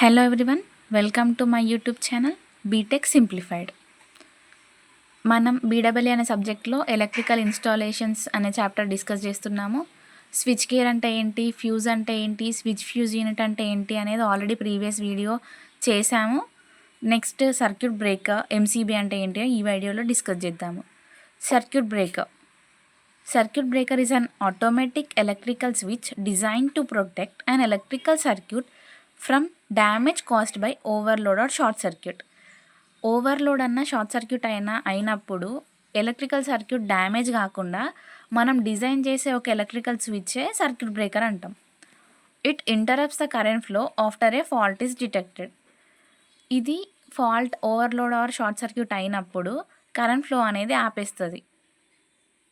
Hello everyone, welcome to my YouTube channel BTech simplified. మనం BW అనే సబ్జెక్ట్లో electrical installations అనే చాప్టర్ డిస్కస్ చేస్తున్నాము. స్విచ్ గేర్ అంటే ఏంటి, ఫ్యూజ్ అంటే ఏంటి, స్విచ్ ఫ్యూజ్ యూనిట్ అంటే ఏంటి అనేది ఆల్రెడీ ప్రీవియస్ వీడియో చేశాము. నెక్స్ట్ సర్క్యూట్ బ్రేకర్ ఎంసీబీ అంటే ఏంటి ఈ వీడియోలో డిస్కస్ చేద్దాము. Circuit breaker is an automatic electrical switch designed to protect an electrical circuit from damage caused by overload or short circuit. Overload అన్న షార్ట్ సర్క్యూట్ అయినప్పుడు electrical circuit damage కాకుండా మనం design చేసే ఒక ఎలక్ట్రికల్ స్విచ్చే సర్క్యూట్ బ్రేకర్ అంటాం. It interrupts the current flow after a fault is detected. ఇది fault overload or short circuit అయినప్పుడు కరెంట్ ఫ్లో అనేది ఆపేస్తుంది.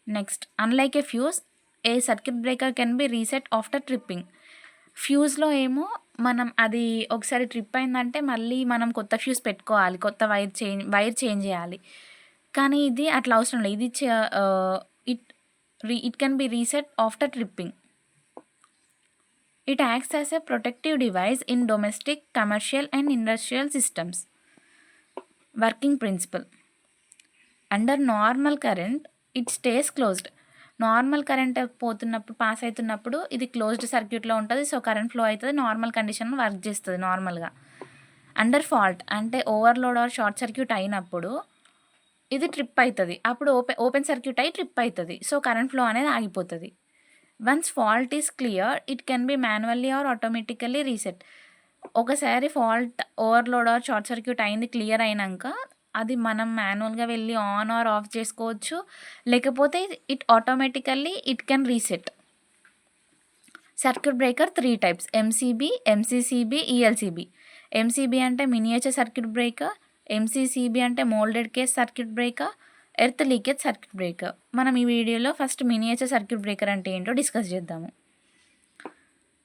Next, unlike a fuse, a circuit breaker can be reset after tripping. ఫ్యూజ్లో ఏమో మనం అది ఒకసారి ట్రిప్ అయిందంటే మళ్ళీ మనం కొత్త ఫ్యూజ్ పెట్టుకోవాలి, కొత్త వైర్ చేంజ్ చేయాలి. కానీ ఇది అట్లా అవసరం లేదు. ఇది it can be reset after tripping. It acts as a protective device in domestic, commercial and industrial systems. Working principle: under normal current it stays closed. Normal current pass అవుతున్నప్పుడు ఇది closed సర్క్యూట్లో ఉంటుంది. సో కరెంట్ ఫ్లో అవుతుంది, normal కండిషన్లో work చేస్తుంది నార్మల్గా. Under fault అంటే overload or short circuit అయినప్పుడు ఇది ట్రిప్ అవుతుంది. అప్పుడు ఓపెన్ సర్క్యూట్ అయి ట్రిప్ అవుతుంది. సో కరెంట్ ఫ్లో అనేది ఆగిపోతుంది. Once fault is clear it can be manually or automatically reset. ఒకసారి fault overload or short circuit అయింది క్లియర్ అయినాక అది మనం మాన్యువల్గా వెళ్ళి ఆన్ ఆర్ ఆఫ్ చేసుకోవచ్చు, లేకపోతే it automatically it can reset. Circuit breaker 3 types: MCB, MCCB, ELCB. MCB అంటే మినియేచర్ సర్క్యూట్ బ్రేకర్, ఎంసీసీబీ అంటే moulded case circuit breaker, earth leakage circuit breaker. మనం ఈ వీడియోలో ఫస్ట్ మినియేచర్ సర్క్యూట్ బ్రేకర్ అంటే ఏంటో discuss చేద్దాము.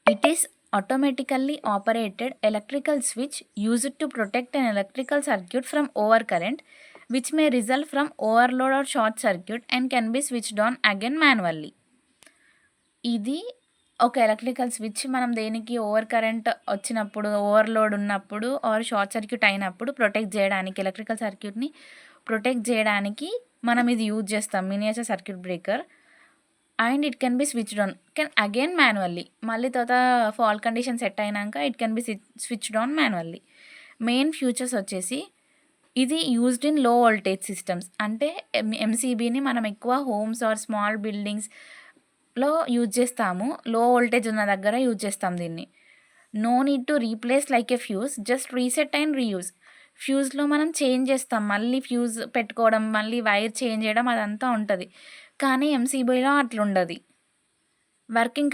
It is automatically operated electrical switch used to protect an electrical circuit from overcurrent which may result from overload or short circuit and can be switched on again manually. ఇది ఒక electrical switch మనం దేనికి over current వచ్చినప్పుడు, overload ఉన్నప్పుడు are short circuit అయినప్పుడు protect చేయడానికి, electrical సర్క్యూట్ని protect చేయడానికి మనం ఇది యూజ్ చేస్తాం, miniature circuit breaker. And it can B switched on again manually. మళ్ళీ తర్వాత ఫాల్ట్ కండిషన్ సెట్ అయినాక it can B switched on manually. Main futures వచ్చేసి ఇది యూజ్డ్ ఇన్ లో వోల్టేజ్ సిస్టమ్స్. అంటే ఎంసీబీని మనం ఎక్కువ హోమ్స్ ఆర్ స్మాల్ బిల్డింగ్స్లో యూజ్ చేస్తాము. లో వోల్టేజ్ ఉన్న దగ్గర యూజ్ చేస్తాం దీన్ని. No need to replace like a fuse, just reset and reuse. ఫ్యూజ్లో మనం చేంజ్ చేస్తాం, మళ్ళీ ఫ్యూజ్ పెట్టుకోవడం, మళ్ళీ వైర్ చేంజ్ చేయడం అదంతా ఉంటుంది. కానీ ఎంసీబీలో అట్లుండదు. వర్కింగ్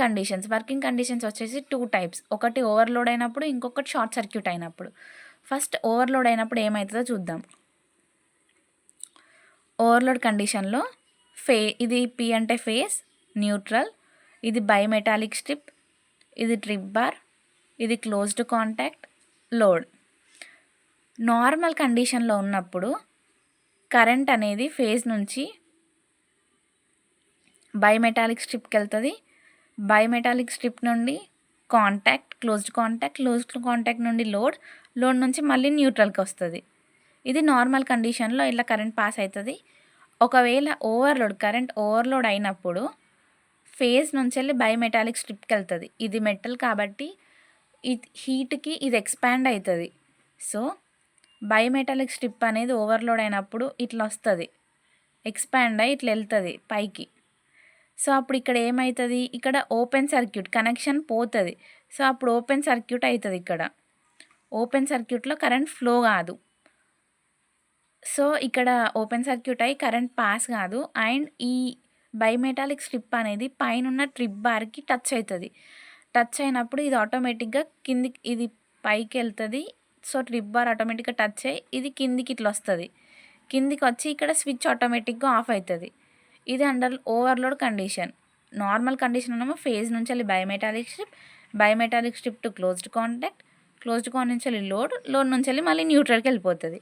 కండిషన్స్ వచ్చేసి 2 టైప్స్. ఒకటి ఓవర్లోడ్ అయినప్పుడు, ఇంకొకటి షార్ట్ సర్క్యూట్ అయినప్పుడు. ఫస్ట్ ఓవర్లోడ్ అయినప్పుడు ఏమవుతుందో చూద్దాం. ఓవర్లోడ్ కండిషన్లో ఇది పి అంటే ఫేస్, న్యూట్రల్, ఇది బైమెటాలిక్ స్ట్రిప్, ఇది ట్రిప్ బార్, ఇది క్లోజ్డ్ కాంటాక్ట్, లోడ్. నార్మల్ కండిషన్లో ఉన్నప్పుడు కరెంట్ అనేది ఫేజ్ నుంచి బైమెటాలిక్ స్ట్రిప్కి వెళ్తుంది. బైమెటాలిక్ స్ట్రిప్ నుండి క్లోజ్డ్ కాంటాక్ట్ నుండి లోడ్ నుంచి మళ్ళీ న్యూట్రల్కి వస్తుంది. ఇది నార్మల్ కండిషన్లో ఇట్లా కరెంట్ పాస్ అవుతుంది. ఒకవేళ కరెంట్ ఓవర్లోడ్ అయినప్పుడు ఫేజ్ నుంచి వెళ్ళి బైమెటాలిక్ స్ట్రిప్కి వెళ్తుంది. ఇది మెటల్ కాబట్టి హీట్కి ఇది ఎక్స్పాండ్ అవుతుంది. సో బైమెటాలిక్ స్ట్రిప్ అనేది ఓవర్లోడ్ అయినప్పుడు ఇట్లా వస్తుంది, ఎక్స్పాండ్ అయ్యి ఇట్లా వెళ్తుంది పైకి. సో అప్పుడు ఇక్కడ ఏమవుతుంది, ఇక్కడ ఓపెన్ సర్క్యూట్ కనెక్షన్ పోతుంది. సో అప్పుడు ఓపెన్ సర్క్యూట్ అవుతుంది. ఇక్కడ ఓపెన్ సర్క్యూట్లో కరెంట్ ఫ్లో కాదు. సో ఇక్కడ ఓపెన్ సర్క్యూట్ అయ్యి కరెంట్ పాస్ కాదు. అండ్ ఈ బైమెటాలిక్ స్ట్రిప్ అనేది పైన ట్రిప్ బార్కి టచ్ అవుతుంది. టచ్ అయినప్పుడు ఇది ఆటోమేటిక్గా కిందికి, ఇది పైకి వెళ్తుంది. సో ట్రిప్ బార్ ఆటోమేటిక్గా టచ్ అయ్యి ఇది కిందికి ఇట్లా వస్తుంది. కిందికి వచ్చి ఇక్కడ స్విచ్ ఆటోమేటిక్గా ఆఫ్ అవుతుంది. ఇది under overload condition. Normal condition ఏమో ఫేజ్ నుంచి వెళ్ళి bimetallic strip to closed contact నుంచి వెళ్ళి లోడ్ నుంచి వెళ్ళి మళ్ళీ న్యూట్రల్కి వెళ్ళిపోతుంది.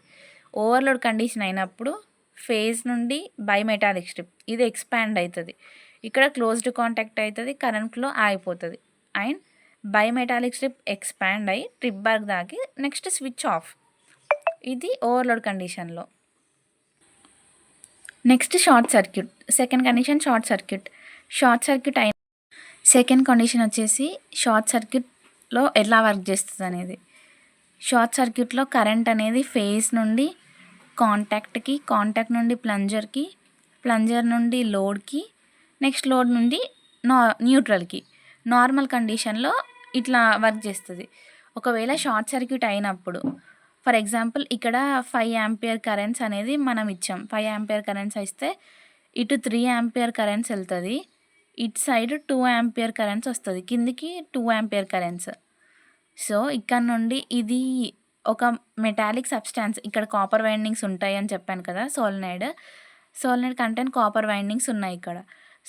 ఓవర్లోడ్ కండిషన్ అయినప్పుడు ఫేజ్ నుండి బైమెటాలిక్ స్ట్రిప్ ఇది ఎక్స్పాండ్ అవుతుంది. ఇక్కడ క్లోజ్డ్ కాంటాక్ట్ అవుతుంది, కరెంట్ ఫ్లో ఆగిపోతుంది. అండ్ బైమెటాలిక్ స్ట్రిప్ ఎక్స్పాండ్ అయ్యి ట్రిప్ బార్కి దాకి నెక్స్ట్ స్విచ్ ఆఫ్. ఇది ఓవర్లోడ్ కండిషన్లో. Next short circuit. Second condition short circuit. Short circuit అయిన సెకండ్ కండిషన్ వచ్చేసి షార్ట్ సర్క్యూట్లో ఎలా వర్క్ చేస్తుంది అనేది. షార్ట్ సర్క్యూట్లో కరెంట్ అనేది ఫేజ్ నుండి కాంటాక్ట్కి, కాంటాక్ట్ నుండి ప్లంజర్కి, ప్లంజర్ నుండి లోడ్కి, నెక్స్ట్ లోడ్ నుండి న్యూట్రల్కి నార్మల్ కండిషన్లో ఇట్లా వర్క్ చేస్తుంది. ఒకవేళ షార్ట్ సర్క్యూట్ అయినప్పుడు ఫర్ ఎగ్జాంపుల్ ఇక్కడ 5 ఆంపియర్ కరెంట్స్ అనేది మనం ఇచ్చాం. 5 ఆంపియర్ కరెంట్స్ ఇస్తే ఇటు 3 ఆంపియర్ కరెంట్స్ వెళ్తుంది, ఇటు సైడ్ 2 ఆంపియర్ కరెంట్స్ వస్తుంది, కిందికి 2 ఆంపియర్ కరెంట్స్. సో ఇక్కడ నుండి ఇది ఒక మెటాలిక్ సబ్స్టాన్స్. ఇక్కడ కాపర్ వైండింగ్స్ ఉంటాయి అని చెప్పాను కదా. సోలినాయిడ్ కంటెంట్ కాపర్ వైండింగ్స్ ఉన్నాయి ఇక్కడ.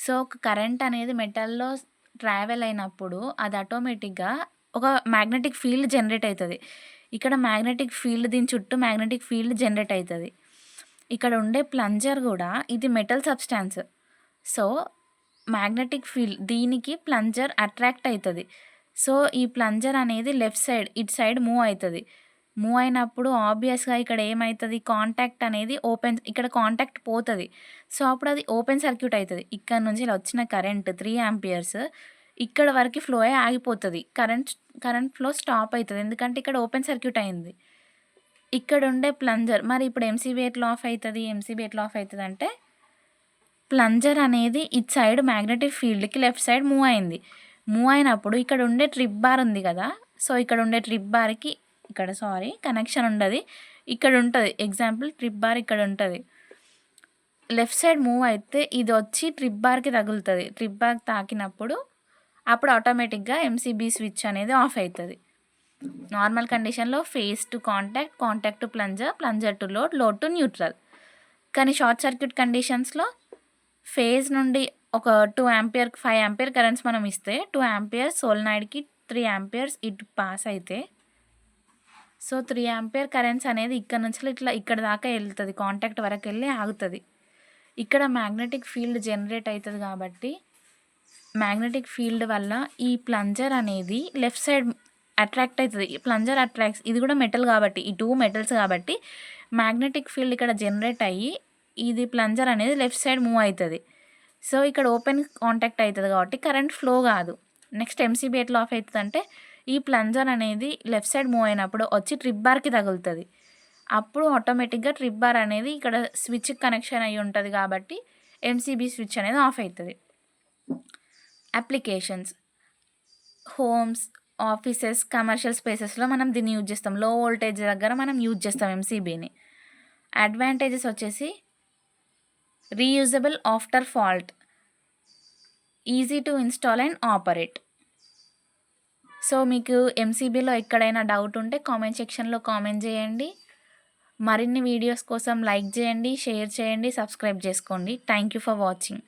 సో కరెంట్ అనేది మెటల్లో ట్రావెల్ అయినప్పుడు అది ఆటోమేటిక్గా ఒక మ్యాగ్నెటిక్ ఫీల్డ్ జనరేట్ అవుతుంది. ఇక్కడ మ్యాగ్నెటిక్ ఫీల్డ్, దీని చుట్టూ మ్యాగ్నెటిక్ ఫీల్డ్ జనరేట్ అవుతుంది. ఇక్కడ ఉండే ప్లంజర్ కూడా ఇది metal substance. So magnetic field దీనికి ప్లంజర్ అట్రాక్ట్ అవుతుంది. సో ఈ ప్లంజర్ అనేది లెఫ్ట్ సైడ్ ఇటు సైడ్ మూవ్ అవుతుంది. మూవ్ అయినప్పుడు ఆబ్వియస్గా ఇక్కడ ఏమవుతుంది, కాంటాక్ట్ అనేది ఓపెన్, ఇక్కడ కాంటాక్ట్ పోతుంది. సో అప్పుడు అది ఓపెన్ సర్క్యూట్ అవుతుంది. ఇక్కడ నుంచి ఇలా వచ్చిన కరెంట్ 3 ఆంపియర్స్ ఇక్కడ వరకు ఫ్లో అయ్యి ఆగిపోతుంది. కరెంట్ ఫ్లో స్టాప్ అవుతుంది, ఎందుకంటే ఇక్కడ ఓపెన్ సర్క్యూట్ అయింది. ఇక్కడ ఉండే ప్లంజర్ మరి ఇప్పుడు ఎంసీబీ ఎట్లా ఆఫ్ అవుతుంది అంటే ప్లంజర్ అనేది ఇటు సైడ్ మ్యాగ్నెటిక్ ఫీల్డ్కి లెఫ్ట్ సైడ్ మూవ్ అయింది. మూవ్ అయినప్పుడు ఇక్కడ ఉండే ట్రిప్ బార్ ఉంది కదా. సో ఇక్కడ ఉండే ట్రిప్ బార్కి ఇక్కడ కనెక్షన్ ఉండదు, ఇక్కడ ఉంటుంది. ఎగ్జాంపుల్ ట్రిప్ బార్ ఇక్కడ ఉంటుంది. లెఫ్ట్ సైడ్ మూవ్ అయితే ఇది వచ్చి ట్రిప్ బార్కి తగులుతుంది. ట్రిప్ బార్ తాకినప్పుడు అప్పుడు ఆటోమేటిక్గా ఎంసీబీ స్విచ్ అనేది ఆఫ్ అవుతుంది. నార్మల్ కండిషన్లో phase to contact, contact to plunger, plunger to load, load to neutral. కానీ షార్ట్ సర్క్యూట్ కండిషన్స్లో ఫేజ్ నుండి ఒక 2 ఆంపియర్ 5 ఆంపియర్ కరెంట్స్ మనం ఇస్తే 2 ఆంపియర్స్ సోలినాయిడ్కి, 3 ఆంపియర్స్ ఇటు పాస్ అయితే, సో 3 ఆంపియర్ కరెంట్స్ అనేది ఇక్కడ నుంచి ఇట్లా ఇక్కడ దాకా వెళ్తుంది, కాంటాక్ట్ వరకు వెళ్ళి ఆగుతుంది. ఇక్కడ మ్యాగ్నెటిక్ ఫీల్డ్ జనరేట్ అవుతుంది కాబట్టి మ్యాగ్నెటిక్ ఫీల్డ్ వల్ల ఈ ప్లంజర్ అనేది లెఫ్ట్ సైడ్ అట్రాక్ట్ అవుతుంది. ప్లంజర్ అట్రాక్ట్స్, ఇది కూడా మెటల్ కాబట్టి, ఈ 2 మెటల్స్ కాబట్టి మ్యాగ్నెటిక్ ఫీల్డ్ ఇక్కడ జనరేట్ అయ్యి ఇది ప్లంజర్ అనేది లెఫ్ట్ సైడ్ మూవ్ అవుతుంది. సో ఇక్కడ ఓపెన్ కాంటాక్ట్ అవుతుంది కాబట్టి కరెంట్ ఫ్లో కాదు. నెక్స్ట్ ఎంసీబీ ఎట్లా ఆఫ్ అవుతుంది అంటే ఈ ప్లంజర్ అనేది లెఫ్ట్ సైడ్ మూవ్ అయినప్పుడు వచ్చి ట్రిప్ బార్కి తగులుతుంది. అప్పుడు ఆటోమేటిక్గా ట్రిప్ బార్ అనేది ఇక్కడ స్విచ్ కనెక్షన్ అయ్యి ఉంటుంది కాబట్టి ఎంసీబీ స్విచ్ అనేది ఆఫ్ అవుతుంది. అప్లికేషన్స్, హోమ్స్, ఆఫీసెస్, కమర్షియల్ స్పేసెస్లో మనం దీన్ని యూజ్ చేస్తాం. లో వోల్టేజ్ దగ్గర మనం యూజ్ చేస్తాం ఎంసీబీని. అడ్వాంటేజెస్ వచ్చేసి reusable after fault, easy to install and operate. So మీకు ఎంసీబీలో ఎక్కడైనా డౌట్ ఉంటే కామెంట్ సెక్షన్లో కామెంట్ చేయండి. మరిన్ని వీడియోస్ కోసం లైక్ చేయండి, షేర్ చేయండి, సబ్స్క్రైబ్ చేసుకోండి. Thank you for watching.